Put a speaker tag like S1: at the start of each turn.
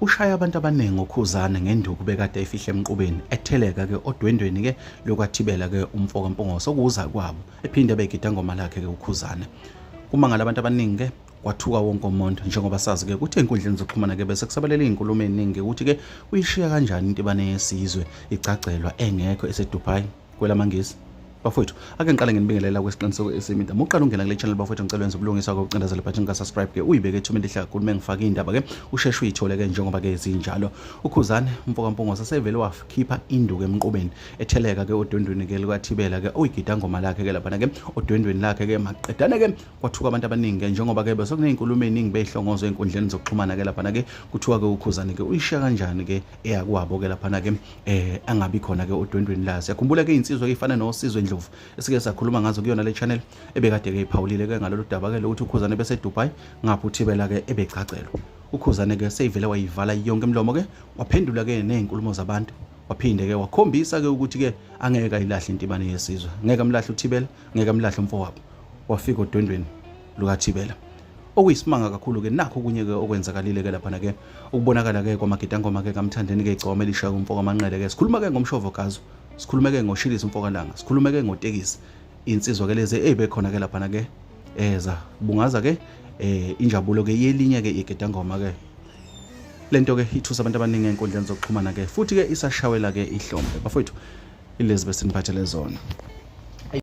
S1: ushaya abantu abaningi uKhuzani ngenduku bekade efihle emqubeni etheleka ke odwendweni ke lokwathibela ke umfoka Mpungose okuza kwabo ephinde begida ngoma lakhe ke uKhuzani kumangala abantu abaningi ke kwathuka wonke umuntu njengoba sazi ke ukuthi enkundleni zokuxhumana ke bese kusabalela izinkulumo eziningi ukuthi ke uyishiya kanjani into ibane yesizwe icacelwa engekho eseDubai kwelamangisi bafowethu ake ngiqale nginibingelela kwesiqiniseko esimida muqala ungena kule channel bafowethu ngicela wenze ubulungiswa kokucindezela button ka subscribe ke uyibeke ethumeni lihle kakhulu mengifaka indaba ke usheshe uyithole ke njengoba ke izinjalo uKhuzani umfoka Mpungose sevele wakhipha induku emqubeni etheleka ke odwendweni ke likwathibela ke uyigida ngoma lakhe ke lapha ke odwendweni lakhe ke maqedane ke kwathuka abantu abaningi ke njengoba ke bese kunezinkulumo eziningi beyihlongozo enkundleni zokuxhumana ke lapha ke kuthiwa ke uKhuzani ke uyishiya kanjani ke eyakwabo ke lapha ke angabi khona ke odwendweni la siyakhumbula ke insizwe ke ifana nosizwe esike sakhuluma ngazo kuyona le channel ebekade ke iphawulile ke ngalolu daba ke lokuthi uKhuzani bese Dubai ngapha uthibela ke ebecacelwa uKhuzani ke seyivele wayivala yonke imlomo ke waphendula ke nezinkulumo zabantu waphinde ke wakhombisa ke ukuthi ke angeke ayilahle intibane yesizwe ngeke amlahle uthibela ngeke amlahle umfowabo wafika odwendweni lukathibela okuyisimanga kakhulu ke nakho kunye ke okwenzakalile ke lapha ke ukubonakala ke kwamagidangoma ke kamthandeni ke igcoma elishaya umfoka amanqele ke sikhuluma ke ngomshovo gazo sikhulume ke ngoShilisi umfoka langa sikhulume ke ngoTekisi insizwa ke lezi ebekhona ke lapha ke eza bungaza ke injabulo ke yelinye ke igidangoma ke lento ke ithusa abantu abaningi enkundleni zokuxhumana ke futhi ke isashawela ke ihlombe bafowethu ilezi bese niphathele zona.